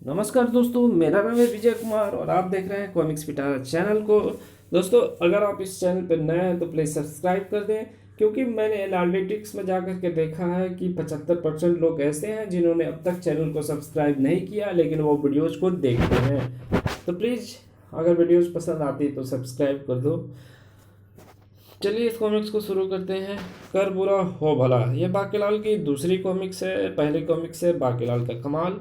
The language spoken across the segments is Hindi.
नमस्कार दोस्तों, मेरा नाम है विजय कुमार और आप देख रहे हैं कॉमिक्स पिटारा चैनल को। दोस्तों, अगर आप इस चैनल पर नए हैं तो प्लीज़ सब्सक्राइब कर दें, क्योंकि मैंने एनालिटिक्स में जाकर के देखा है कि 75% लोग ऐसे हैं जिन्होंने अब तक चैनल को सब्सक्राइब नहीं किया, लेकिन वो वीडियोज़ को देखते हैं। तो प्लीज़, अगर वीडियोज़ पसंद आती है तो सब्सक्राइब कर दो। चलिए इस कॉमिक्स को शुरू करते हैं। कर बुरा हो भला, यह बाकीलाल की दूसरी कॉमिक्स है। पहली कॉमिक्स है बाकीलाल का कमाल।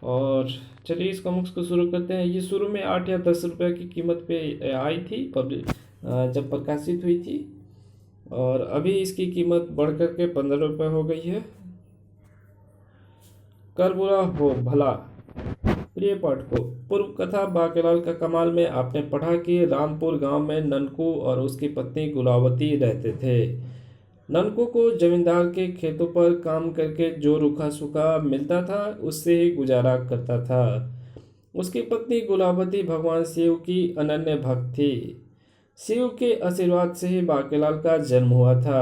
और चलिए इस कॉमिक्स को शुरू करते हैं। ये शुरू में 8 या 10 रुपये की कीमत पे आई थी जब प्रकाशित हुई थी, और अभी इसकी कीमत बढ़ कर के 15 रुपये हो गई है। कर बुरा हो भला। प्रिय पाठकों, पूर्व कथा बाकीलाल का कमाल में आपने पढ़ा कि रामपुर गांव में ननकू और उसकी पत्नी गुलावती रहते थे। ननकू को जमींदार के खेतों पर काम करके जो रूखा सूखा मिलता था उससे ही गुजारा करता था। उसकी पत्नी गुलावती भगवान शिव की अनन्य भक्त थी। शिव के आशीर्वाद से ही बाकीलाल का जन्म हुआ था,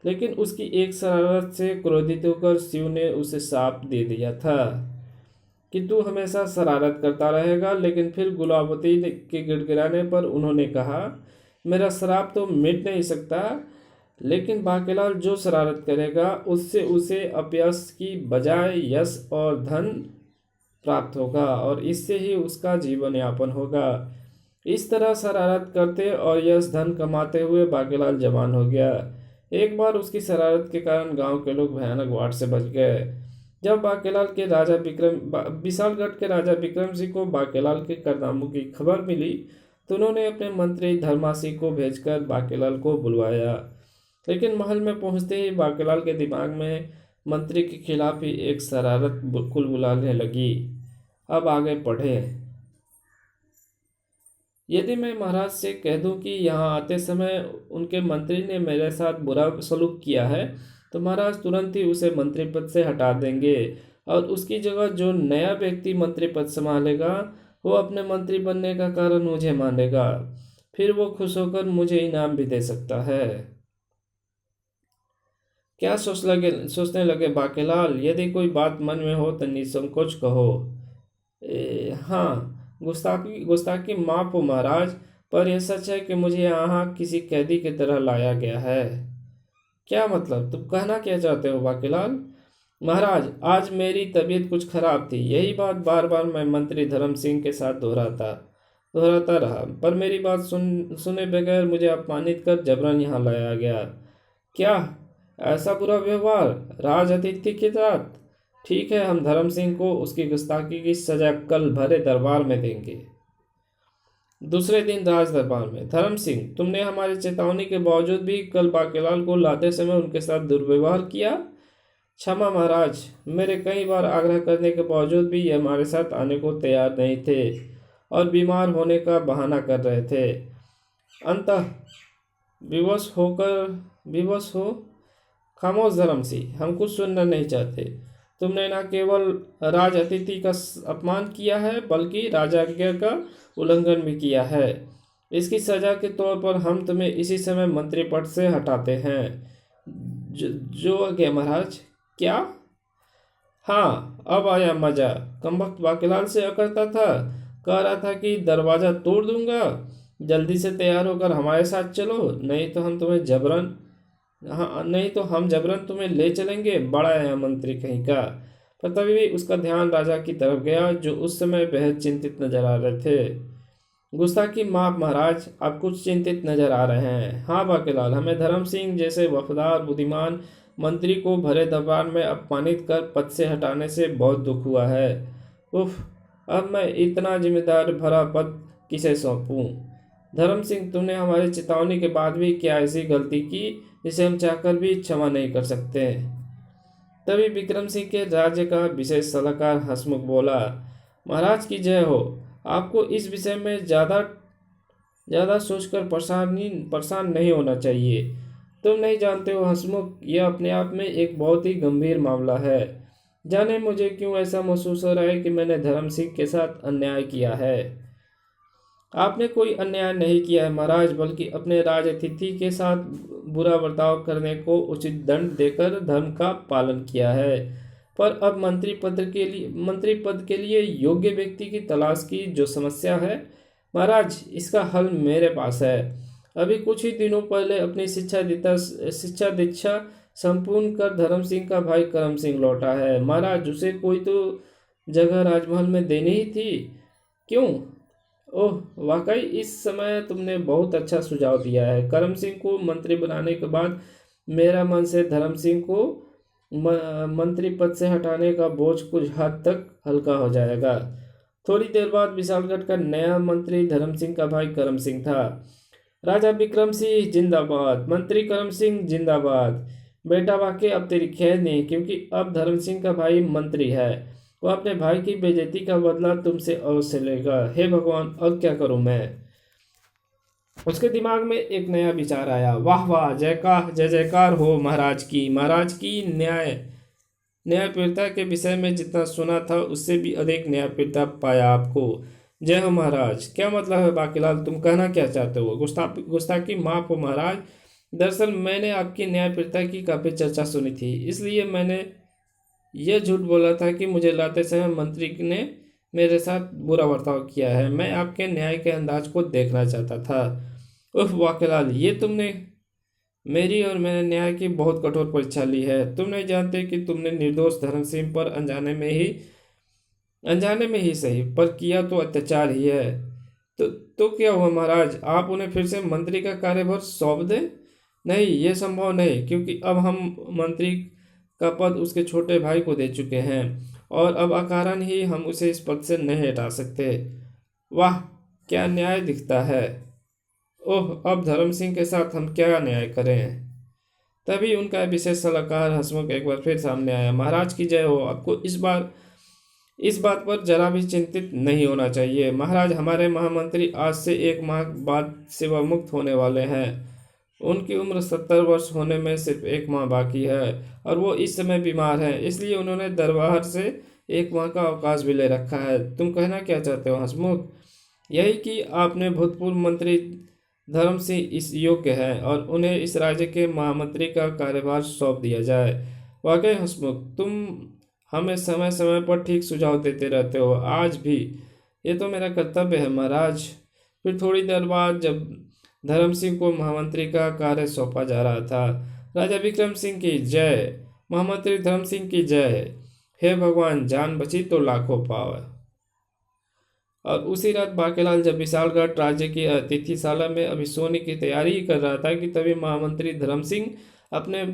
लेकिन उसकी एक शरारत से क्रोधित होकर शिव ने उसे शाप दे दिया था कि तू हमेशा शरारत करता रहेगा। लेकिन फिर गुलावती के गिड़गिड़ाने पर उन्होंने कहा, मेरा श्राप तो मिट नहीं सकता, लेकिन बाकीलाल जो शरारत करेगा उससे उसे अपयश की बजाय यश और धन प्राप्त होगा, और इससे ही उसका जीवन यापन होगा। इस तरह शरारत करते और यश धन कमाते हुए बाकीलाल जवान हो गया। एक बार उसकी शरारत के कारण गांव के लोग भयानक वार से बच गए। जब बाकीलाल के राजा विशालगढ़ के राजा विक्रम सिंह को बाकीलाल के कारनामों की खबर मिली, तो उन्होंने अपने मंत्री धर्मासी को भेजकर बाकीलाल को बुलवाया। लेकिन महल में पहुंचते ही बाकीलाल के दिमाग में मंत्री के खिलाफ ही एक शरारत कुलबुलाने लगी। अब आगे पढ़े। यदि मैं महाराज से कह दूं कि यहाँ आते समय उनके मंत्री ने मेरे साथ बुरा सलूक किया है, तो महाराज तुरंत ही उसे मंत्री पद से हटा देंगे, और उसकी जगह जो नया व्यक्ति मंत्री पद संभालेगा वो अपने मंत्री बनने का कारण मुझे मानेगा। फिर वो खुश होकर मुझे इनाम भी दे सकता है। क्या सोचने लगे बाकीलाल? यदि कोई बात मन में हो तो निसंकोच कहो। हाँ, गुस्ताखी गुस्ताखी माफ हो महाराज, पर यह सच है कि मुझे यहाँ किसी कैदी की तरह लाया गया है। क्या मतलब? तुम कहना क्या चाहते हो बाकीलाल? महाराज, आज मेरी तबीयत कुछ खराब थी। यही बात बार बार मैं मंत्री धर्म सिंह के साथ दोहराता रहा, पर मेरी बात सुने बगैर मुझे अपमानित कर जबरन यहाँ लाया गया। क्या ऐसा बुरा व्यवहार राज अतिथि के साथ? ठीक है, हम धर्म सिंह को उसकी गुस्ताखी की सजा कल भरे दरबार में देंगे। दूसरे दिन राज दरबार में, धर्म सिंह, तुमने हमारी चेतावनी के बावजूद भी कल बाकीलाल को लाते समय उनके साथ दुर्व्यवहार किया। क्षमा महाराज, मेरे कई बार आग्रह करने के बावजूद भी ये हमारे साथ आने को तैयार नहीं थे और बीमार होने का बहाना कर रहे थे। अंततः विवश हो खामोश धर्म सिंह, हम कुछ सुनना नहीं चाहते। तुमने न केवल राज अतिथि का अपमान किया है, बल्कि राजाज्ञा का उल्लंघन भी किया है। इसकी सजा के तौर पर हम तुम्हें इसी समय मंत्री पद से हटाते हैं। जो आज्ञा महाराज। क्या? हाँ, अब आया मजा। कमबख्त बाकीलाल से अकड़ता था, कह रहा था कि दरवाजा तोड़ दूंगा, जल्दी से तैयार होकर हमारे साथ चलो, नहीं तो हम जबरन तुम्हें ले चलेंगे। बड़ा आया मंत्री कहीं का। पर तभी भी उसका ध्यान राजा की तरफ गया, जो उस समय बेहद चिंतित नजर आ रहे थे। गुस्ताखी माफ महाराज, आप कुछ चिंतित नजर आ रहे हैं। हाँ बाकीलाल, हमें धर्म सिंह जैसे वफादार बुद्धिमान मंत्री को भरे दरबार में अपमानित कर पद से हटाने से बहुत दुख हुआ है। उफ, अब मैं इतना जिम्मेदार भरा पद किसे सौंपूं? धर्म सिंह, तुमने हमारी चेतावनी के बाद भी क्या ऐसी गलती की जिसे हम चाहकर भी क्षमा नहीं कर सकते? तभी विक्रम सिंह के राज्य का विशेष सलाहकार हंसमुख बोला, महाराज की जय हो। आपको इस विषय में ज़्यादा सोचकर परेशान नहीं होना चाहिए। तुम नहीं जानते हो हंसमुख, यह अपने आप में एक बहुत ही गंभीर मामला है। जाने मुझे क्यों ऐसा महसूस हो रहा है कि मैंने धर्म सिंह के साथ अन्याय किया है। आपने कोई अन्याय नहीं किया है महाराज, बल्कि अपने राज अतिथि के साथ बुरा बर्ताव करने को उचित दंड देकर धर्म का पालन किया है। पर अब मंत्री पद के लिए योग्य व्यक्ति की तलाश की जो समस्या है महाराज, इसका हल मेरे पास है। अभी कुछ ही दिनों पहले अपनी शिक्षा दीक्षा संपूर्ण कर धर्म सिंह का भाई करम सिंह लौटा है महाराज। उसे कोई तो जगह राजमहल में देनी ही थी। क्यों? ओह, वाकई इस समय तुमने बहुत अच्छा सुझाव दिया है। करम सिंह को मंत्री बनाने के बाद मेरा मन से धर्म सिंह को मंत्री पद से हटाने का बोझ कुछ हद तक हल्का हो जाएगा। थोड़ी देर बाद विशालगढ़ का नया मंत्री धर्म सिंह का भाई करम सिंह था। राजा विक्रम सिंह जिंदाबाद, मंत्री करम सिंह जिंदाबाद। बेटा वाकई अब तेरी खैर नहीं, क्योंकि अब धर्म सिंह का भाई मंत्री है। वो अपने भाई की बेइज्जती का बदला तुमसे अवश्य लेगा। हे भगवान, अब क्या करूं मैं? उसके दिमाग में एक नया विचार आया। वाह वाह, जय जयकार हो महाराज की न्यायप्रियता के विषय में जितना सुना था उससे भी अधिक न्यायप्रियता पाया आपको। जय हो महाराज। क्या मतलब है बाकीलाल, तुम कहना क्या चाहते हो? गुस्ताखी माफ हो महाराज। दरअसल मैंने आपकी न्यायप्रियता की काफी चर्चा सुनी थी, इसलिए मैंने यह झूठ बोला था कि मुझे लाते समय मंत्री ने मेरे साथ बुरा बर्ताव किया है। मैं आपके न्याय के अंदाज को देखना चाहता था। उफ वाकीलाल, ये तुमने मेरी और मेरे न्याय की बहुत कठोर परीक्षा ली है। तुम नहीं जानते कि तुमने निर्दोष धर्म सिंह पर अनजाने में ही सही, पर किया तो अत्याचार ही है। तो क्या हुआ महाराज, आप उन्हें फिर से मंत्री का कार्यभार सौंप दें? नहीं, यह संभव नहीं, क्योंकि अब हम मंत्री का पद उसके छोटे भाई को दे चुके हैं और अब अकारण ही हम उसे इस पद से नहीं हटा सकते। वाह, क्या न्याय दिखता है। ओह, अब धर्म सिंह के साथ हम क्या न्याय करें? तभी उनका विशेष सलाहकार हंसमुख एक बार फिर सामने आया। महाराज की जय हो। आपको इस बात पर जरा भी चिंतित नहीं होना चाहिए महाराज। हमारे महामंत्री आज से 1 माह बाद सेवा मुक्त होने वाले हैं। उनकी उम्र 70 वर्ष होने में सिर्फ 1 माह बाकी है और वो इस समय बीमार हैं, इसलिए उन्होंने दरबार से 1 माह का अवकाश भी ले रखा है। तुम कहना क्या चाहते हो हंसमुख? यही कि आपने भूतपूर्व मंत्री धर्म सिंह इस योग्य है और उन्हें इस राज्य के महामंत्री का कार्यभार सौंप दिया जाए। वाकई हंसमुख, तुम हमें समय समय पर ठीक सुझाव देते रहते हो, आज भी। ये तो मेरा कर्तव्य है महाराज। फिर थोड़ी देर बाद जब धर्म सिंह को महामंत्री का कार्य सौंपा जा रहा था, राजा विक्रम सिंह की जय, महामंत्री धर्म सिंह की जय। हे भगवान, जान बची तो लाखों पाव। और उसी रात बाकेलाल जब विशालगढ़ राज्य की अतिथिशाला में अभी सोने की तैयारी ही कर रहा था कि तभी महामंत्री धर्म सिंह अपने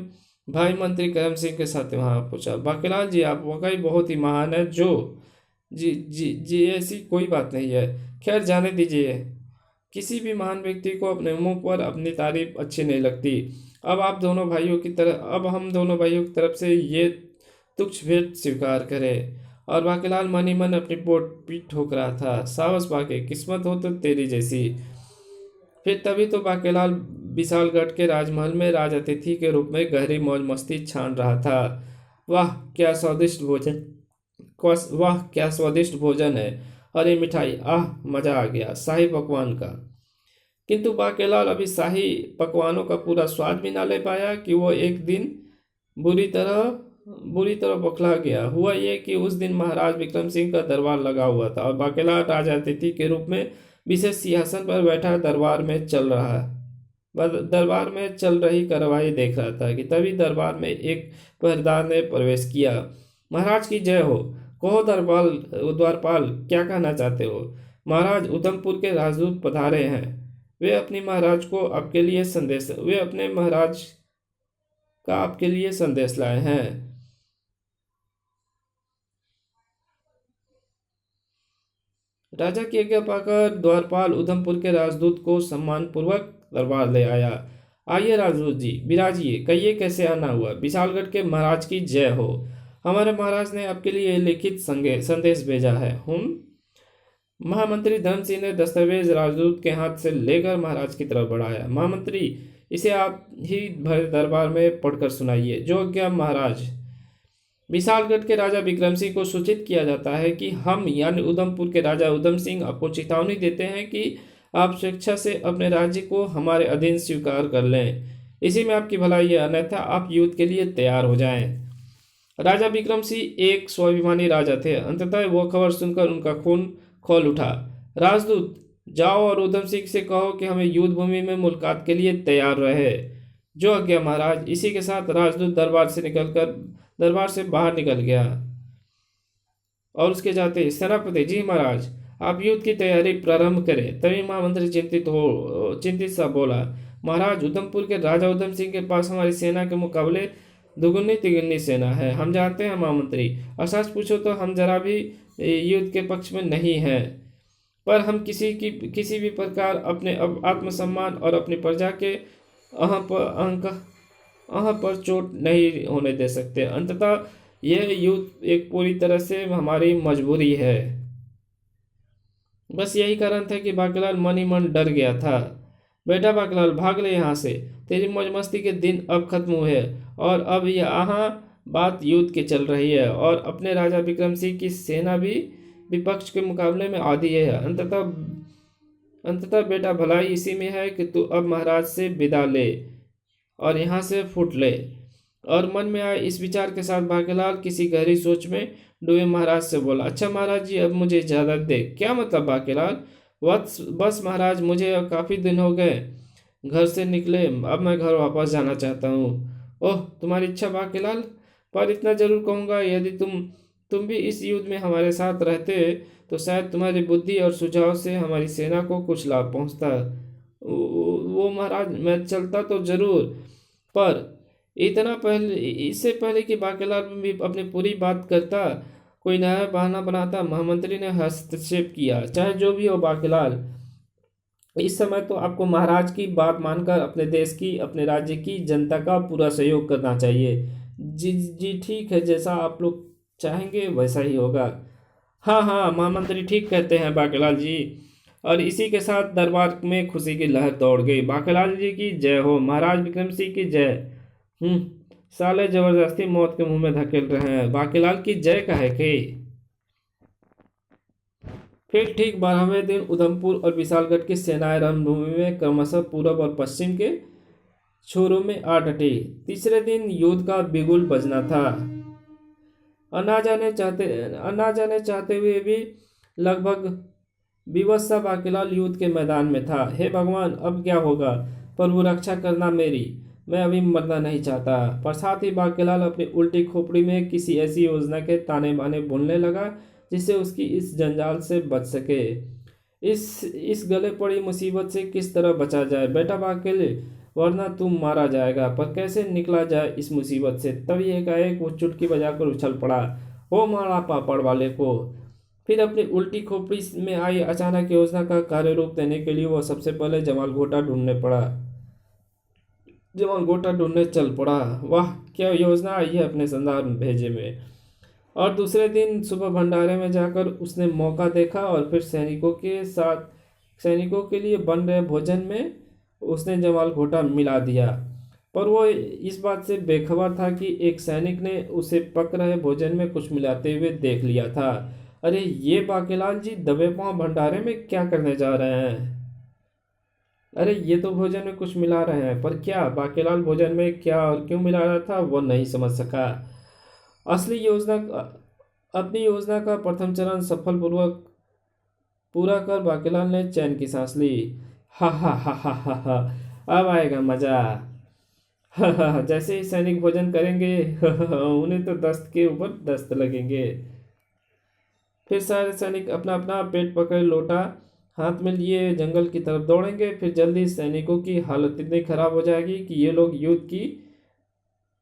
भाई मंत्री करम सिंह के साथ वहां पहुंचा। बाकेलाल जी, आप वाकई बहुत ही महान है। जो जी जी जी, ऐसी कोई बात नहीं है। खैर जाने दीजिए। किसी भी महान व्यक्ति को अपने मुंह पर अपनी तारीफ अच्छी नहीं लगती। अब हम दोनों भाइयों की तरफ से ये तुच्छ भेंट स्वीकार करें। और बाकीलाल मन ही मन अपनी पीठ ठोक रहा था। सावस बाके, किस्मत हो तो तेरी जैसी। फिर तभी तो बाकीलाल विशालगढ़ के राजमहल में राज अतिथि के रूप में गहरी मौज मस्ती छान रहा था। वाह क्या स्वादिष्ट भोजन है। और ये मिठाई, आह मजा आ गया शाही पकवान का। किंतु बाकेलाल अभी शाही पकवानों का पूरा स्वाद भी ना ले पाया कि वो एक दिन बुरी तरह बौखला गया। हुआ ये कि उस दिन महाराज विक्रम सिंह का दरबार लगा हुआ था और बाकेलाल राजा अतिथि के रूप में विशेष सिंहासन पर बैठा दरबार में चल रही कार्रवाई देख रहा था कि तभी दरबार में एक पहरेदार ने प्रवेश किया। महाराज की जय हो। कहो द्वारपाल, क्या कहना चाहते हो? महाराज, उधमपुर के राजदूत पधारे हैं। वे अपने महाराज का आपके लिए संदेश लाए हैं। राजा की आज्ञा पाकर द्वारपाल उधमपुर के राजदूत को सम्मान पूर्वक दरबार ले आया। आइए राजदूत जी, विराजिए, कहिए कैसे आना हुआ। विशालगढ़ के महाराज की जय हो। हमारे महाराज ने आपके लिए लिखित संदेश भेजा है। महामंत्री धर्म सिंह ने दस्तावेज राजदूत के हाथ से लेकर महाराज की तरफ बढ़ाया। महामंत्री, इसे आप ही भरे दरबार में पढ़कर सुनाइए। जो आज्ञा महाराज। विशालगढ़ के राजा विक्रम सिंह को सूचित किया जाता है कि हम यानी उधमपुर के राजा उधम सिंह आपको चेतावनी देते हैं कि आप स्वेच्छा से अपने राज्य को हमारे अधीन स्वीकार कर लें। इसी में आपकी भलाई है, अन्यथा आप युद्ध के लिए तैयार हो जाएं। राजा विक्रम सिंह एक स्वाभिमानी राजा थे। अंततः वो खबर सुनकर उनका खून खौल उठा। राजदूत, जाओ और उधम सिंह से कहो कि हमें युद्ध भूमि में मुलाकात के लिए तैयार रहे। जो आज्ञा महाराज। इसी के साथ राजदूत दरबार से बाहर निकल गया। और उसके जाते सेनापति, जी महाराज, आप युद्ध की तैयारी प्रारंभ करें। तभी महामंत्री चिंतित सा बोला, महाराज, उधमपुर के राजा उधम सिंह के पास हमारी सेना के मुकाबले दुगुनी तिगुनी सेना है। हम जानते हैं महामंत्री, और सच पूछो तो हम जरा भी युद्ध के पक्ष में नहीं हैं, पर हम किसी भी प्रकार अपने आत्मसम्मान और अपनी प्रजा के अह पर चोट नहीं होने दे सकते। अंततः यह युद्ध एक पूरी तरह से हमारी मजबूरी है। बस यही कारण था कि बाकीलाल मन ही मन डर गया था। बेटा बाकीलाल, भाग ले यहाँ से। तेरी मौज मस्ती के दिन अब खत्म हुए और अब यहाँ बात युद्ध की चल रही है और अपने राजा विक्रम सिंह की सेना भी विपक्ष के मुकाबले में आधी है। अंततः बेटा, भलाई इसी में है कि तू अब महाराज से विदा ले और यहाँ से फुट ले। और मन में आए इस विचार के साथ बाकीलाल किसी गहरी सोच में डूबे महाराज से बोला, अच्छा महाराज जी, अब मुझे इजाज़त दे। क्या मतलब बाकीलाल? बस महाराज, मुझे अब काफ़ी दिन हो गए घर से निकले, अब मैं घर वापस जाना चाहता हूँ। ओह, तुम्हारी इच्छा बाकीलाल, पर इतना जरूर कहूँगा, यदि तुम भी इस युद्ध में हमारे साथ रहते तो शायद तुम्हारी बुद्धि और सुझाव से हमारी सेना को कुछ लाभ पहुँचता। वो महाराज, मैं चलता तो जरूर, पर इससे पहले कि बाकीलाल भी अपनी पूरी बात करता, कोई नया बहाना बनाता, महामंत्री ने हस्तक्षेप किया। चाहे जो भी हो बाकीलाल, इस समय तो आपको महाराज की बात मानकर अपने देश की, अपने राज्य की जनता का पूरा सहयोग करना चाहिए। जी जी, ठीक है, जैसा आप लोग चाहेंगे वैसा ही होगा। हाँ हाँ, महामंत्री ठीक कहते हैं बाकीलाल जी। और इसी के साथ दरबार में खुशी की लहर दौड़ गई। बाकीलाल जी की जय हो, महाराज विक्रम सिंह की जय। साले जबरदस्ती मौत के मुंह में धकेल रहे हैं। बाकीलाल की जय का है कि फिर ठीक 12वें दिन उधमपुर और विशालगढ़ की सेनाएं रणभूमि में क्रमशः पूर्व और पश्चिम के छोरों में आ डटी। तीसरे दिन युद्ध का बिगुल बजना था। अन्ना जाने चाहते हुए भी लगभग विवश सा बाकीलाल युद्ध के मैदान में था। हे भगवान, अब क्या होगा? प्रभु रक्षा करना मेरी, मैं अभी मरना नहीं चाहता। पर साथ ही बाकीलाल अपनी उल्टी खोपड़ी में किसी ऐसी योजना के ताने बाने बुनने लगा जिससे उसकी इस जंजाल से बच सके। इस गले पड़ी मुसीबत से किस तरह बचा जाए बेटा बाकील, वरना तुम मारा जाएगा। पर कैसे निकला जाए इस मुसीबत से? तभी एकाएक वो चुटकी बजाकर उछल पड़ा। हो मारा पापड़ वाले को। फिर अपनी उल्टी खोपड़ी में आई अचानक योजना का कार्य रूप देने के लिए वो सबसे पहले जमाल घोटा ढूंढने चल पड़ा। वाह, क्या योजना आई है अपने संदार भेजे में। और दूसरे दिन सुबह भंडारे में जाकर उसने मौका देखा और फिर सैनिकों के लिए बन रहे भोजन में उसने जमाल घोटा मिला दिया। पर वो इस बात से बेखबर था कि एक सैनिक ने उसे पक रहे भोजन में कुछ मिलाते हुए देख लिया था। अरे, ये बाकीलाल जी दबे पांव भंडारे में क्या करने जा रहे हैं? अरे, ये तो भोजन में कुछ मिला रहे हैं, पर क्या? बाकीलाल भोजन में क्या और क्यों मिला रहा था वो नहीं समझ सका। अपनी योजना का प्रथम चरण सफलपूर्वक पूरा कर बाकीलाल ने चैन की सांस ली। हा हा हा हा हा हा, अब आएगा मजा। हा हा हा, जैसे ही सैनिक भोजन करेंगे उन्हें तो दस्त के ऊपर दस्त लगेंगे। फिर सारे सैनिक अपना अपना पेट पकड़ लोटा हाथ में लिए जंगल की तरफ दौड़ेंगे। फिर जल्दी सैनिकों की हालत इतनी खराब हो जाएगी कि ये लोग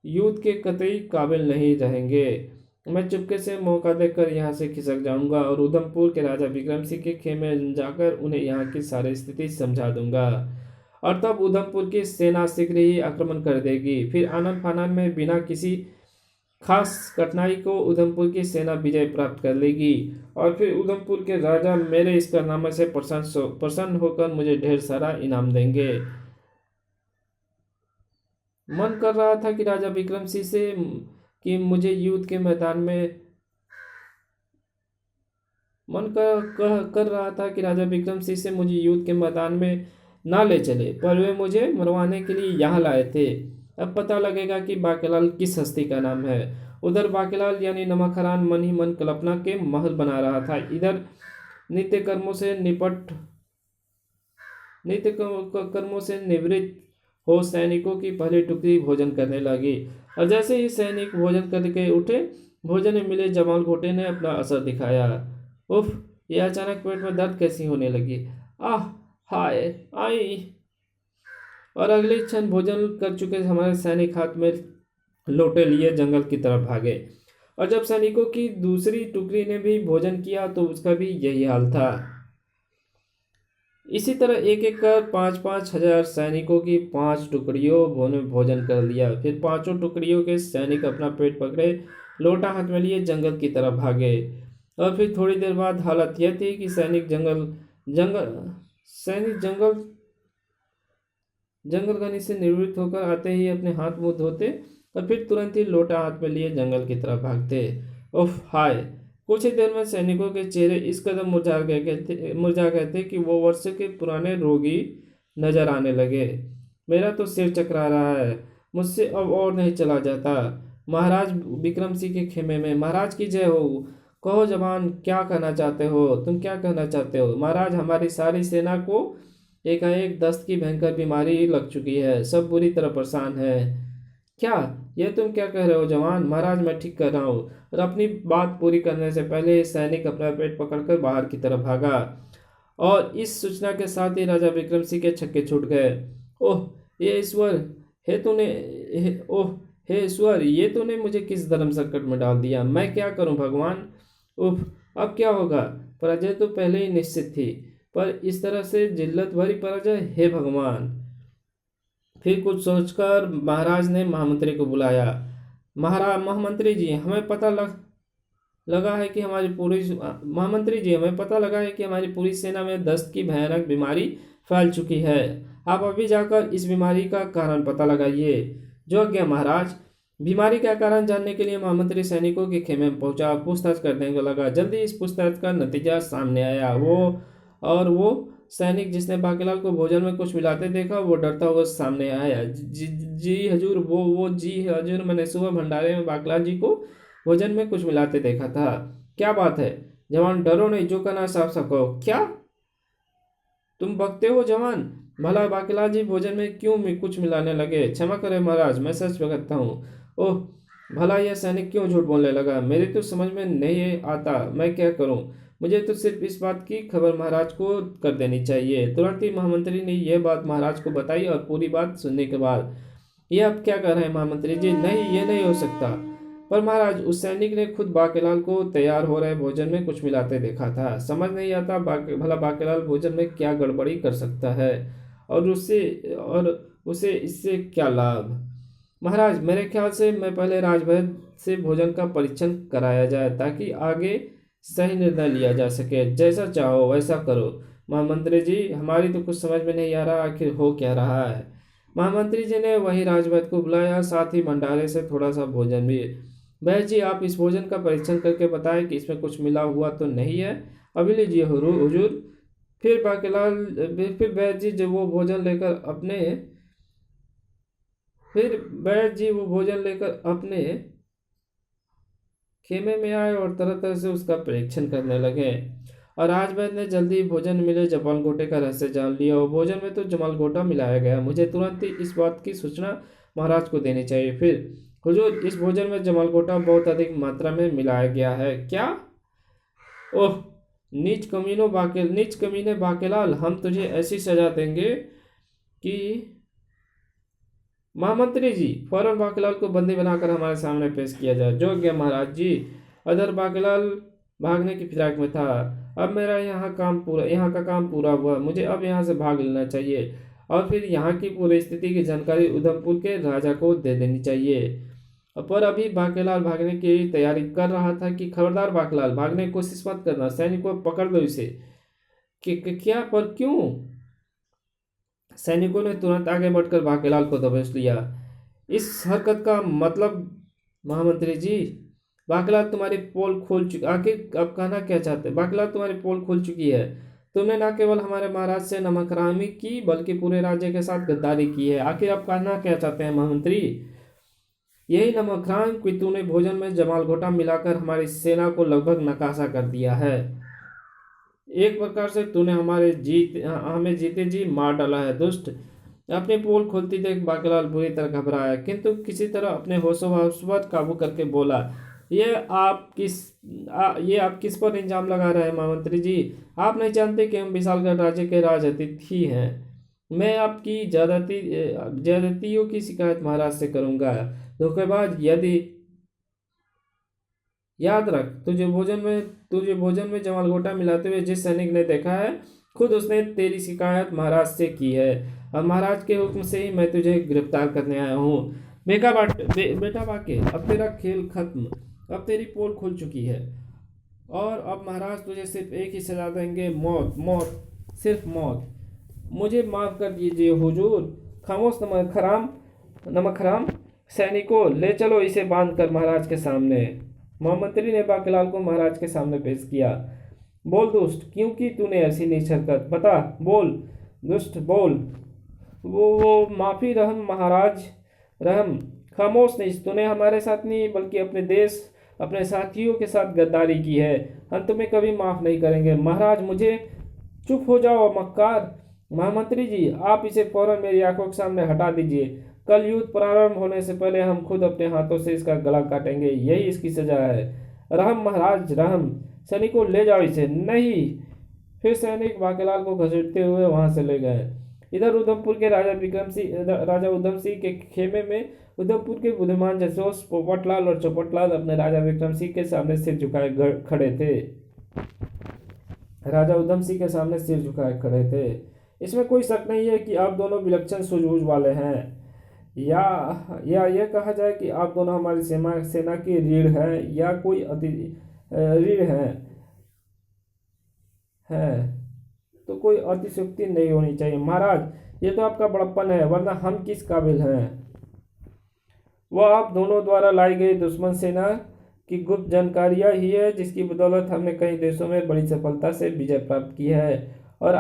युद्ध के कतई काबिल नहीं रहेंगे। मैं चुपके से मौका देकर यहाँ से खिसक जाऊंगा और उधमपुर के राजा विक्रम सिंह के खेमे में जाकर उन्हें यहाँ की सारी स्थिति समझा दूंगा। और तब उधमपुर की सेना शीघ्र ही आक्रमण कर देगी। फिर आनन फानन में बिना किसी खास कठिनाई को उधमपुर की सेना विजय प्राप्त कर लेगी। और फिर उधमपुर के राजा मेरे इस कारनामे से प्रसन्न होकर मुझे ढेर सारा इनाम देंगे। मन कर रहा था कि राजा विक्रम सिंह से कि मुझे युद्ध के मैदान में कर रहा था कि राजा विक्रम सिंह से मुझे युद्ध के मैदान में ना ले चले, पर वे मुझे मरवाने के लिए यहाँ लाए थे। अब पता लगेगा कि बाकीलाल किस हस्ती का नाम है। उधर बाकीलाल यानी नमक हराम मन ही मन कल्पना के महल बना रहा था। इधर नित्य कर्मों से निपट कर्मों से निवृत्त हो सैनिकों की पहली टुकड़ी भोजन करने लगी। और जैसे ही सैनिक भोजन करके उठे, भोजन में मिले जमाल घोटे ने अपना असर दिखाया। उफ, ये अचानक पेट में दर्द कैसी होने लगी। आह, हाय, आई। और अगले क्षण भोजन कर चुके हमारे सैनिक हाथ में लोटे लिए जंगल की तरफ भागे। और जब सैनिकों की दूसरी टुकड़ी ने भी भोजन किया तो उसका भी यही हाल था। इसी तरह एक एक कर 5,000 सैनिकों की 5 टुकड़ियों ने भोजन कर लिया। फिर पांचों टुकड़ियों के सैनिक अपना पेट पकड़े लोटा हाथ में लिए जंगल की तरफ भागे। और फिर थोड़ी देर बाद हालत यह थी कि सैनिक जंगल गनी से निवृत्त होकर आते ही अपने हाथ मुंह धोते और फिर तुरंत ही लोटा हाथ में लिए जंगल की तरफ भागते। उफ, हाय। कुछ ही देर में सैनिकों के चेहरे इस कदर मुरझा गए थे कि वो वर्षों के पुराने रोगी नजर आने लगे। मेरा तो सिर चकरा रहा है, मुझसे अब और नहीं चला जाता। महाराज विक्रम सिंह के खेमे में महाराज की जय हो। कहो जवान, क्या कहना चाहते हो? तुम क्या कहना चाहते हो? महाराज, हमारी सारी सेना को एकाएक दस्त की भयंकर बीमारी लग चुकी है, सब बुरी तरह परेशान है। क्या? यह तुम क्या कह रहे हो जवान? महाराज, मैं ठीक कह रहा हूँ। और अपनी बात पूरी करने से पहले सैनिक अपना पेट पकड़कर बाहर की तरफ भागा। और इस सूचना के साथ ही राजा विक्रम सिंह के छक्के छूट गए। ओह, ये ईश्वर, हे ईश्वर, ये तूने मुझे किस धर्म संकट में डाल दिया। मैं क्या करूं भगवान? उफ, अब क्या होगा? पराजय तो पहले ही निश्चित थी, पर इस तरह से जिल्लत भरी पराजय, हे भगवान। फिर कुछ सोचकर महाराज ने महामंत्री को बुलाया। महामंत्री जी, हमें पता लगा है कि हमारी पूरी सेना में दस्त की भयानक बीमारी फैल चुकी है। आप अभी जाकर इस बीमारी का कारण पता लगाइए। जो आज्ञा महाराज। बीमारी का कारण जानने के लिए महामंत्री सैनिकों के खेमे में पहुंचा, पूछताछ करने को लगा। जल्दी इस पूछताछ का नतीजा सामने आया। वो सैनिक जिसने बाकीलाल को भोजन में कुछ मिलाते देखा, वो डरता हुआ सामने आया। जी हजूर, जी हजूर, मैंने सुबह भंडारे में बाकीलाल जी को भोजन में कुछ मिलाते देखा था। क्या बात है? जवान, डरो नहीं, जो कहना साफ साफ कहो। क्या तुम बकते हो जवान? भला बाकीलाल जी भोजन में क्यों कुछ मिलाने लगे? क्षमा करें महाराज, मैं सच कहता हूँ। ओह, भला यह सैनिक क्यों झूठ बोलने लगा? मेरे तो समझ में नहीं आता, मैं क्या करूं? मुझे तो सिर्फ इस बात की खबर महाराज को कर देनी चाहिए। तुरंत ही महामंत्री ने यह बात महाराज को बताई। और पूरी बात सुनने के बाद, ये आप क्या कर रहे हैं महामंत्री जी? नहीं, ये नहीं हो सकता। पर महाराज, उस सैनिक ने खुद बाकीलाल को तैयार हो रहे भोजन में कुछ मिलाते देखा था। समझ नहीं आता भला बाकीलाल भोजन में क्या गड़बड़ी कर सकता है और उसे इससे क्या लाभ? महाराज, मेरे ख्याल से मैं पहले राजवैद्य से भोजन का परीक्षण कराया जाए, ताकि आगे सही निर्णय लिया जा सके। जैसा चाहो वैसा करो महामंत्री जी, हमारी तो कुछ समझ में नहीं आ रहा, आखिर हो क्या रहा है। महामंत्री जी ने वही राजवैद्य को बुलाया, साथ ही भंडारे से थोड़ा सा भोजन भी। वैद्य जी, आप इस भोजन का परीक्षण करके बताएं कि इसमें कुछ मिला हुआ तो नहीं है। अभी लीजिए हुजूर। फिर वैद्य जी जब वो भोजन लेकर अपने खेमे में आए और तरह तरह से उसका परीक्षण करने लगे। और राजवैद्य ने जल्दी भोजन मिले जमालघोटे का रहस्य जान लिया। और भोजन में तो जमालघोटा मिलाया गया। मुझे तुरंत ही इस बात की सूचना महाराज को देनी चाहिए। फिर हुजूर, इस भोजन में जमालघोटा बहुत अधिक मात्रा में मिलाया गया है। क्या? ओह, नीच कमीने बाकीलाल, हम तुझे ऐसी सजा देंगे कि महामंत्री जी, फौरन बाकीलाल को बंदी बनाकर हमारे सामने पेश किया जाए। जो आज्ञा महाराज जी। अदर बाकीलाल भागने की फिराक में था। अब मेरा यहाँ का काम पूरा हुआ। मुझे अब यहाँ से भाग लेना चाहिए और फिर यहाँ की पूरी स्थिति की जानकारी उधमपुर के राजा को दे देनी चाहिए। पर अभी बाकीलाल भागने की तैयारी कर रहा था कि खबरदार बाकीलाल, भागने की कोशिश मत करना, सैनिकों को पकड़ लो इसे। क्या? पर क्यों? सैनिकों ने तुरंत आगे बढ़कर बाकीलाल को दबोच लिया। इस हरकत का मतलब महामंत्री जी, बाकीलाल तुम्हारी पोल खोल चुकी। आखिर अब कहना क्या चाहते? बाकीलाल तुम्हारी पोल खोल चुकी है। तुमने न केवल हमारे महाराज से नमकरामी की, बल्कि पूरे राज्य के साथ गद्दारी की है। आखिर आप कहना क्या चाहते हैं महामंत्री? यही नमक हराम कि तूने भोजन में जमाल घोटा मिलाकर हमारी सेना को लगभग नकाशा कर दिया है। एक प्रकार से तूने हमें जीते जी मार डाला है दुष्ट। अपनी पोल खोलती देख बाकीलाल बुरी तरह घबराया, किंतु किसी तरह अपने होशो-हवास पर काबू करके बोला, ये आप किस पर इल्जाम लगा रहे हैं महामंत्री जी? आप नहीं जानते कि हम विशालगढ़ राज्य के राज अतिथि हैं। मैं आपकी ज्यादतियों की शिकायत महाराज से करूंगा। धोखेबाज, यदि याद रख, तुझे भोजन में जमालघोटा मिलाते हुए जिस सैनिक ने देखा है, खुद उसने तेरी शिकायत महाराज से की है, और महाराज के हुक्म से ही मैं तुझे गिरफ्तार करने आया हूँ। बेटा बाके, अब तेरा खेल खत्म। अब तेरी पोल खुल चुकी है, और अब महाराज तुझे सिर्फ एक ही सजा देंगे, मौत। मौत, सिर्फ मौत। मुझे माफ कर दीजिए हुजूर। खामोश नमक हराम। सैनिकों, ले चलो इसे बांध कर महाराज के सामने। महामंत्री ने बाकीलाल को महाराज के सामने पेश किया। बोल दुष्ट, क्यों की तूने ऐसी नीच हरकत? बता, बोल दुष्ट, बोल। वो माफी रहम महाराज, रहम। खामोश नहीं, तूने हमारे साथ नहीं बल्कि अपने देश, अपने साथियों के साथ गद्दारी की है। हम तुम्हें कभी माफ नहीं करेंगे महाराज। मुझे चुप हो जाओ मक्कार। महामंत्री जी, आप इसे फौरन मेरी आंखों के सामने हटा दीजिए। कल युद्ध प्रारंभ होने से पहले हम खुद अपने हाथों से इसका गला काटेंगे। यही इसकी सजा है। रहम महाराज, रहम। सैनिकों, ले जाओ इसे। नहीं। फिर सैनिक बाकीलाल को घसीटते हुए वहां से ले गए। इधर उधमपुर के राजा उधम सिंह के खेमे में उधमपुर के बुद्धिमान जसोस पोपटलाल और चौपटलाल अपने राजा विक्रम सिंह के सामने सिर झुकाए खड़े थे। राजा उधम सिंह के सामने सिर झुकाए खड़े थे। इसमें कोई शक नहीं है कि आप दोनों विलक्षण सूझबूझ वाले हैं, या यह कहा जाए कि आप दोनों हमारी सेना की रीढ़ हैं, या कोई रीढ़ है तो कोई अतिशयोक्ति नहीं होनी चाहिए महाराज। ये तो आपका बड़प्पन है, वरना हम किस काबिल हैं? वह आप दोनों द्वारा लाई गई दुश्मन सेना की गुप्त जानकारियां ही है जिसकी बदौलत हमने कई देशों में बड़ी सफलता से विजय प्राप्त की है। और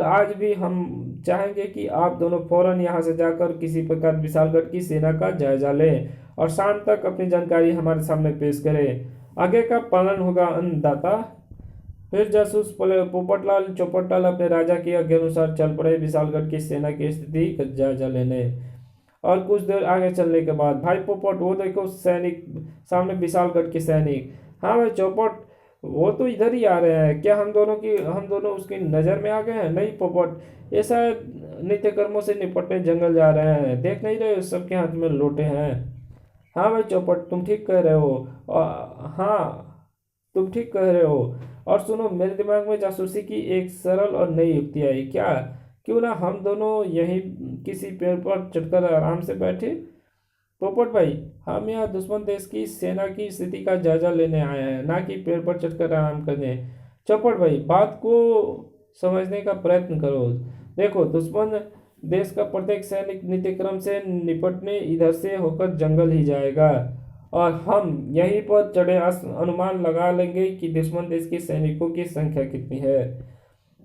आज भी हम चाहेंगे कि आप दोनों फौरन यहाँ से जाकर किसी प्रकार विशालगढ़ की सेना का जायजा लें और शाम तक अपनी जानकारी हमारे सामने पेश करें। आगे का पालन होगा अन्नदाता। फिर जासूस पोपटलाल चौपटलाल अपने राजा की आज्ञा अनुसार चल पड़े विशालगढ़ की सेना की स्थिति का जायजा लेने। और कुछ देर आगे चलने के बाद, भाई पोपट, वो देखो सैनिक सामने, विशालगढ़ के सैनिक। हाँ भाई चौपट, वो तो इधर ही आ रहे हैं। क्या हम दोनों उसकी नज़र में आ गए हैं? नहीं पोपट, ये शायद नित्य कर्मों से निपटने जंगल जा रहे हैं। देख नहीं रहे सबके हाथ में लोटे हैं। हाँ भाई चौपट, तुम ठीक कह रहे हो। हाँ, तुम ठीक कह रहे हो। और सुनो, मेरे दिमाग में जासूसी की एक सरल और नई युक्ति आई। क्यों ना हम दोनों यहीं किसी पेड़ पर चढ़कर आराम से बैठे? पोपट भाई, हम यहाँ दुश्मन देश की सेना की स्थिति का जायजा लेने आए हैं, ना कि पेड़ पर चढ़कर आराम करने। चौपट भाई, बात को समझने का प्रयत्न करो। देखो, दुश्मन देश का प्रत्येक सैनिक नित्यक्रम से निपटने इधर से होकर जंगल ही जाएगा, और हम यहीं पर चढ़े अनुमान लगा लेंगे कि दुश्मन देश के सैनिकों की संख्या कितनी है।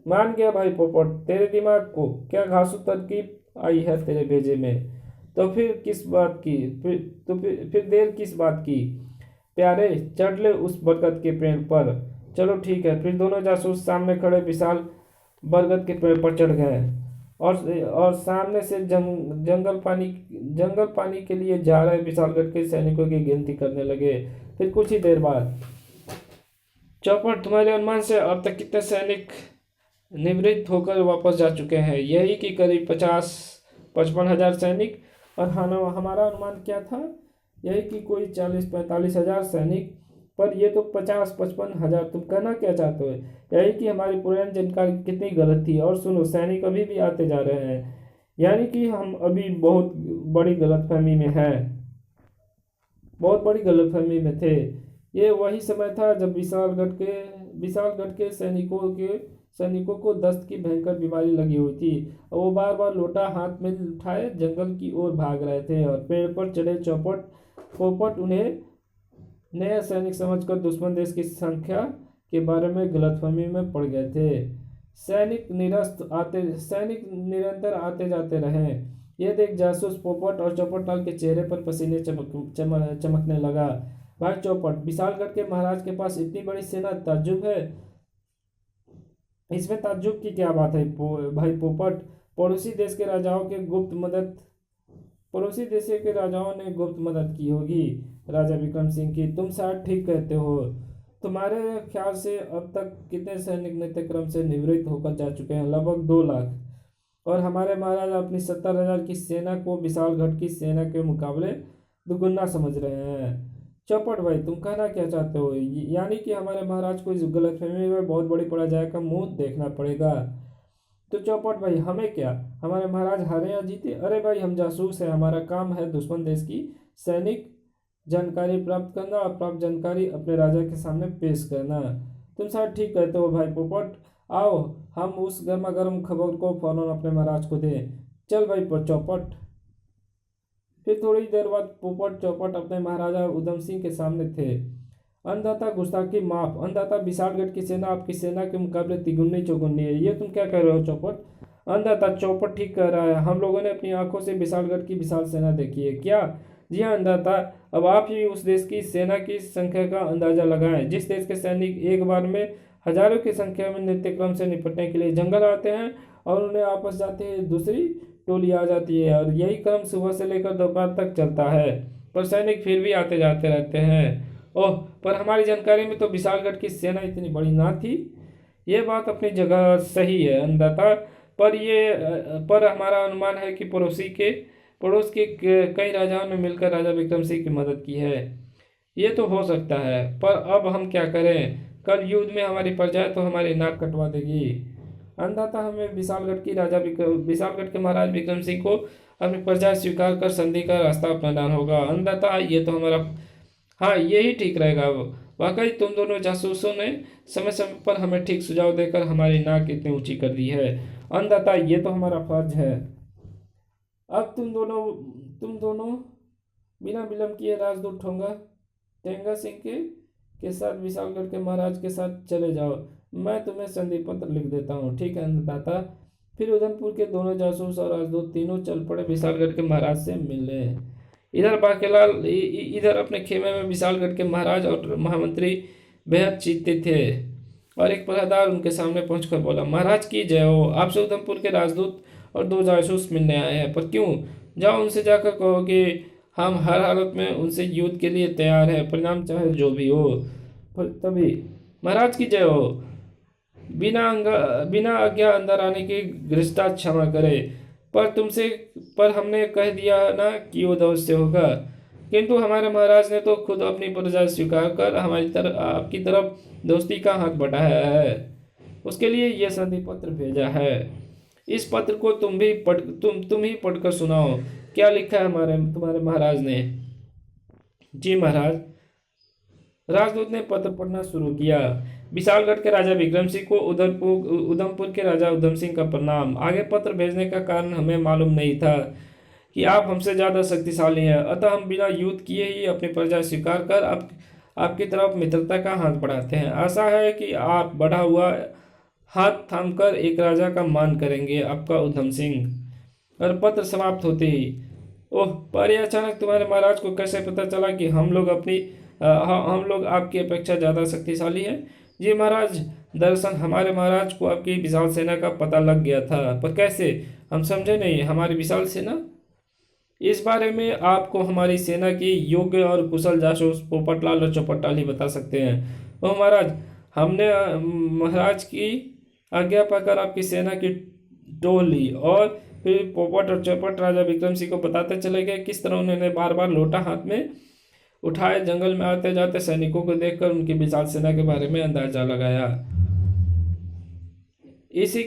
मान गया भाई पोपट, तेरे दिमाग को क्या घासू तरकीब आई है तेरे भेजे में। तो फिर देर किस बात की? प्यारे, चढ़ ले उस बरगद के पेड़ पर। चलो ठीक है। फिर दोनों जासूस सामने खड़े विशाल बरगद के पेड़ पर चढ़ गए और सामने से जंगल पानी के लिए जा रहे विशालगढ़ के सैनिकों की गिनती करने लगे। फिर कुछ ही देर बाद, चौपट, तुम्हारे अनुमान से अब तक कितने सैनिक निवृत्त होकर वापस जा चुके हैं? यही कि करीब 50-55 हजार सैनिक। और हमारा अनुमान क्या था? यही कि कोई 40-45 हजार सैनिक। पर ये तो 50-55 हजार। तुम कहना क्या चाहते हो? यही कि हमारी पुरानी जानकारी कितनी गलत थी। और सुनो, सैनिक अभी भी आते जा रहे हैं, यानी कि हम अभी बहुत बड़ी गलतफहमी में थे। ये वही समय था जब विशालगढ़ के सैनिकों को दस्त की भयंकर बीमारी लगी हुई थी। वो बार बार लोटा हाथ में उठाए जंगल की ओर भाग रहे थे, और पेड़ पर चढ़े पोपट उन्हें नया सैनिक समझकर दुश्मन देश की संख्या के बारे में गलतफहमी में पड़ गए थे। सैनिक निरंतर आते जाते रहे। यह देख जासूस पोपट और चौपट लाल के चेहरे पर पसीने चमकने लगा। भाई चौपट, विशालगढ़ के महाराज के पास इतनी बड़ी सेना, ताज्जुब है। इसमें ताज्जुब की क्या बात है भाई पोपट। पड़ोसी देश के राजाओं के गुप्त मदद पड़ोसी देशों के राजाओं ने गुप्त मदद की होगी राजा विक्रम सिंह की। तुम शायद ठीक कहते हो। तुम्हारे ख्याल से अब तक कितने सैनिक नित्यक्रम से निवृत्त होकर जा चुके हैं? लगभग 2 लाख। और हमारे महाराज अपनी 70,000 की सेना को विशालगढ़ की सेना के मुकाबले दुगुना समझ रहे हैं। चौपट भाई, तुम कहना क्या चाहते हो? यानी कि हमारे महाराज को इस गलतफहमी में बहुत बड़ी पराजय का मुंह देखना पड़ेगा। तो चौपट भाई, हमें क्या, हमारे महाराज हारे या जीते? अरे भाई, हम जासूस हैं, हमारा काम है दुश्मन देश की सैनिक जानकारी प्राप्त करना और प्राप्त जानकारी अपने राजा के सामने पेश करना। तुम शायद ठीक कहते हो भाई पोपट। आओ हम उस गर्मा गर्म खबर को फौरन अपने महाराज को दें। चल भाई पर चौपट। फिर थोड़ी देर बाद पोपट चौपट अपने महाराजा उधम सिंह के सामने थे। अन्नदाता, गुस्ताखी माफ। अन्नदाता, विशालगढ़ की सेना आपकी सेना के मुकाबले तिगुनी चौगुनी है। ये तुम क्या कह रहे हो चौपट? अन्नदाता, चौपट ठीक कह रहा है। हम लोगों ने अपनी आंखों से विशालगढ़ की विशाल सेना देखी है। क्या? जी हाँ अन्नदाता। अब आप ही उस देश की सेना की संख्या का अंदाजा लगाएं जिस देश के सैनिक एक बार में हजारों की संख्या में नित्यक्रम से निपटने के लिए जंगल आते हैं और उन्हें आपस जाते ही दूसरी टोली आ जाती है, और यही क्रम सुबह से लेकर दोपहर तक चलता है। पर सैनिक फिर भी आते जाते रहते हैं। ओह, पर हमारी जानकारी में तो विशालगढ़ की सेना इतनी बड़ी ना थी। ये बात अपनी जगह सही है अन्नदाता, पर हमारा अनुमान है कि पड़ोस के कई राजाओं ने मिलकर राजा विक्रम सिंह की मदद की है। ये तो हो सकता है, पर अब हम क्या करें? कल युद्ध में हमारी प्रजा तो हमारी नाक कटवा देगी। अन्नदाता, हमें विशालगढ़ के महाराज विक्रम सिंह को अपनी प्रजा स्वीकार कर संधि का रास्ता अपनाना होगा। अन्नदाता, ये तो हमारा, हाँ यही ठीक रहेगा। वाकई तुम दोनों जासूसों ने समय समय पर हमें ठीक सुझाव देकर हमारी नाक इतनी ऊंची कर दी है। अन्नदाता, ये तो हमारा फर्ज है। अब तुम दोनों बिना विलंब किए राजदूत टेंगा सिंह के साथ विशालगढ़ के महाराज के साथ चले जाओ। मैं तुम्हें संधि पत्र लिख देता हूँ। ठीक है अन्नदाता। फिर उधमपुर के दोनों जासूस और राजदूत तीनों चल पड़े विशालगढ़ के महाराज से मिलने। इधर अपने खेमे में विशालगढ़ के महाराज और महामंत्री बेहद चिंतित थे, और एक पहरेदार उनके सामने पहुंचकर बोला, महाराज की जय हो, आपसे उधमपुर के राजदूत और 2 जासूस मिलने आए हैं। पर क्यों? जाओ उनसे जाकर कहो कि हम हर हालत में उनसे युद्ध के लिए तैयार हैं, परिणाम चाहे जो भी हो। पर तभी, महाराज की जय हो, बिना आज्ञा अंदर आने की गृहस्था क्षमा करे। पर हमने कह दिया ना कि युद्ध अवश्य होगा, किंतु हमारे महाराज ने तो खुद अपनी प्रजा स्वीकार कर आपकी तरफ दोस्ती का हाथ बढ़ाया है। उसके लिए यह संधि पत्र भेजा है। इस पत्र को तुम ही पढ़कर सुनाओ। क्या लिखा है तुम्हारे महाराज ने? जी महाराज। राजदूत ने पत्र पढ़ना शुरू किया। विशालगढ़ के राजा विक्रम सिंह को उधमपुर के राजा उधम सिंह का प्रणाम। आगे पत्र भेजने का कारण हमें मालूम नहीं था कि आप हमसे ज़्यादा शक्तिशाली हैं, अतः हम बिना युद्ध किए ही अपनी प्रजा स्वीकार कर आपकी तरफ मित्रता का हाथ बढ़ाते हैं। आशा है कि आप बढ़ा हुआ हाथ थामकर एक राजा का मान करेंगे, आपका उधम सिंह। और पत्र समाप्त होते ही, ओह, पर यह अचानक तुम्हारे महाराज को कैसे पता चला कि हम लोग आपकी अपेक्षा ज़्यादा शक्तिशाली हैं? जी महाराज, दरअसल हमारे महाराज को आपकी विशाल सेना का पता लग गया था। पर कैसे? हम समझे नहीं। हमारी विशाल सेना? इस बारे में आपको हमारी सेना की योग्य और कुशल जासूस पोपटलाल और चौपटलाल ही बता सकते हैं। ओह महाराज, हमने महाराज की आज्ञा पाकर आपकी सेना की टोल ली, और फिर पोपट और चौपट राजा विक्रम सिंह को बताते चले गए किस तरह उन्होंने बार बार लोटा हाथ में उठाए जंगल में आते जाते सैनिकों को देखकर उनकी विशाल सेना के बारे में अंदाजा लगाया। इसी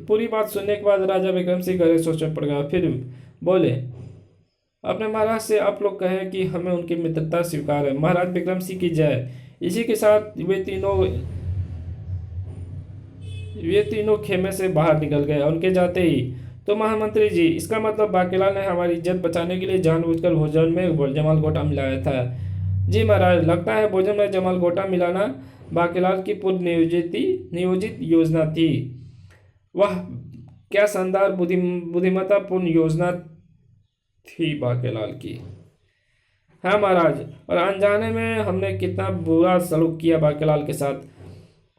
पूरी बात सुनने के बाद राजा विक्रम सिंह गहरे सोच में पड़ गया। फिर बोले, अपने महाराज से आप लोग कहें कि हमें उनकी मित्रता स्वीकार है। महाराज विक्रम सिंह की जय। इसी के साथ वे तीनों खेमे से बाहर निकल गए। उनके जाते ही, तो महामंत्री जी, इसका मतलब बाकीलाल ने हमारी इज्जत बचाने के लिए जानबूझकर भोजन में जमाल घोटा मिलाया था। जी महाराज, लगता है भोजन में जमाल घोटा मिलाना बाकीलाल की पूर्व नियोजित योजना थी। वह क्या शानदार बुद्धिमत्तापूर्ण योजना थी बाकेलाल की। हाँ महाराज, और अनजाने में हमने कितना बुरा सलूक किया बाकेलाल के साथ।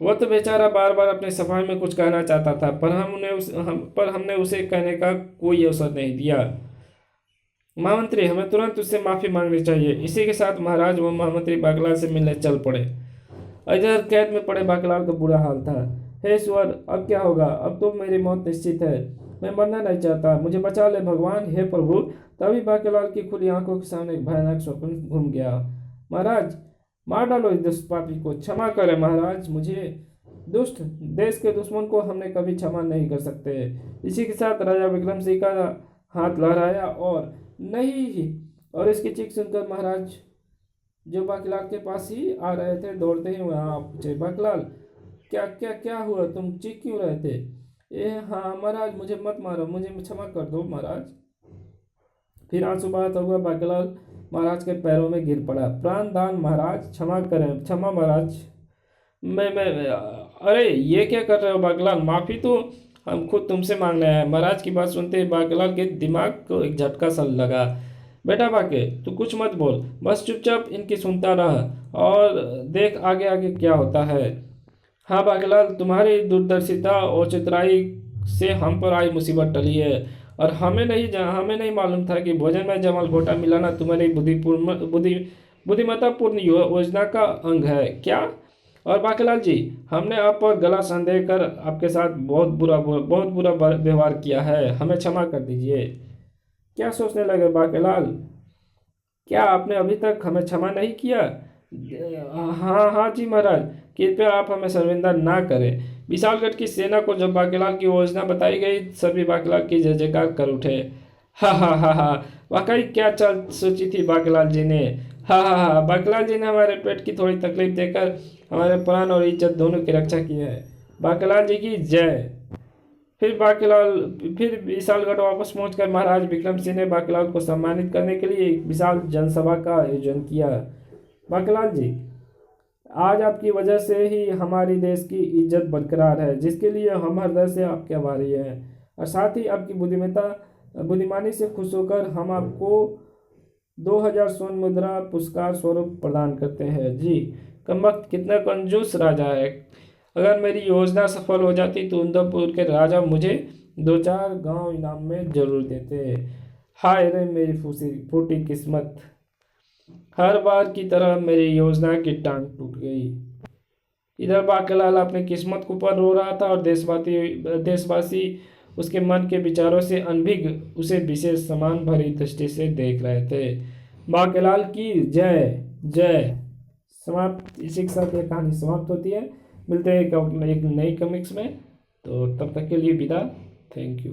वह तो बेचारा बार बार अपने सफाई में कुछ कहना चाहता था, पर हमने उसे कहने का कोई अवसर नहीं दिया। महामंत्री, हमें तुरंत उससे माफी मांगनी चाहिए। इसी के साथ महाराज वो महामंत्री बाकेलाल से मिलने चल पड़े। इधर कैद में पड़े बाकेलाल का बुरा हाल था। हे ईश्वर, अब क्या होगा? अब तो मेरी मौत निश्चित है। मैं मरना नहीं चाहता, मुझे बचा ले भगवान, हे प्रभु। तभी बाकेलाल की खुली आंखों के सामने एक भयानक स्वप्न घूम गया। महाराज, मार डालो इस दुष्ट पापी को, क्षमा करें महाराज मुझे। दुष्ट देश के दुश्मन को हमने कभी क्षमा नहीं कर सकते। इसी के साथ राजा विक्रम सिंह का हाथ लहराया और नहीं, और इसकी चीख सुनकर महाराज जो बाकेलाल के पास ही आ रहे थे दौड़ते ही वहाँ पूछे, बाकेलाल, क्या क्या क्या हुआ? तुम चीख क्यों रहे थे? हाँ महाराज, मुझे मत मारो, मुझे क्षमा कर दो महाराज। फिर आंसू बहाता हुआ बाकेलाल महाराज के पैरों में गिर पड़ा। प्राण दान महाराज, क्षमा करें, क्षमा महाराज। मैं अरे ये क्या कर रहे हो बाकेलाल? माफी तो हम खुद तुमसे मांगने आए। महाराज की बात सुनते ही बाकेलाल के दिमाग को एक झटका सा लगा। बेटा बाके, तू कुछ मत बोल, बस चुपचाप इनकी सुनता रह और देख आगे आगे क्या होता है। हाँ बाकेलाल, तुम्हारी दूरदर्शिता और चितराई से हम पर आई मुसीबत टली है, और हमें नहीं मालूम था कि भोजन में जमाल घोटा मिलाना तुम्हारी बुद्धिमत्तापूर्ण योजना का अंग है क्या? और बाकेलाल जी, हमने आप पर गला संदेह कर आपके साथ बहुत बुरा व्यवहार किया है, हमें क्षमा कर दीजिए। क्या सोचने लगे बाकेलाल? क्या आपने अभी तक हमें क्षमा नहीं किया? हाँ हाँ जी महाराज, कृपया आप हमें शर्मिंदा ना करें। विशालगढ़ की सेना को जब बाकेलाल की योजना बताई गई, सभी बाकेलाल की जय जयकार कर उठे। हा हा हा हा, वाकई क्या चाल सोची थी बाकेलाल जी ने। हा हा हा, बाकेलाल जी ने हमारे पेट की थोड़ी तकलीफ देकर हमारे प्राण और इज्जत दोनों की रक्षा की है। बाकेलाल जी की जय। फिर विशालगढ़ वापस पहुंचकर महाराज विक्रम सिंह ने बाकेलाल को सम्मानित करने के लिए एक विशाल जनसभा का आयोजन किया। बाकेलाल जी, आज आपकी वजह से ही हमारी देश की इज्जत बरकरार है, जिसके लिए हम हृदय से आपके आभारी हैं। और साथ ही आपकी बुद्धिमानी से खुश होकर हम आपको 2000 स्वर्ण मुद्रा पुरस्कार स्वरूप प्रदान करते हैं। जी, कमबख्त कितना कंजूस राजा है। अगर मेरी योजना सफल हो जाती तो उदयपुर के राजा मुझे 2-4 गांव इनाम में जरूर देते। हाय रे मेरी फूटी किस्मत, हर बार की तरह मेरी योजना की टांग टूट गई। इधर बाकेलाल अपनी किस्मत के ऊपर रो रहा था और देशवासी उसके मन के विचारों से अनभिज्ञ उसे विशेष सम्मान भरी दृष्टि से देख रहे थे। बाकेलाल की जय जय। समाप्त। इसी के साथ ये कहानी समाप्त होती है। मिलते हैं एक नई कॉमिक्स में, तो तब तक के लिए विदा। Thank you.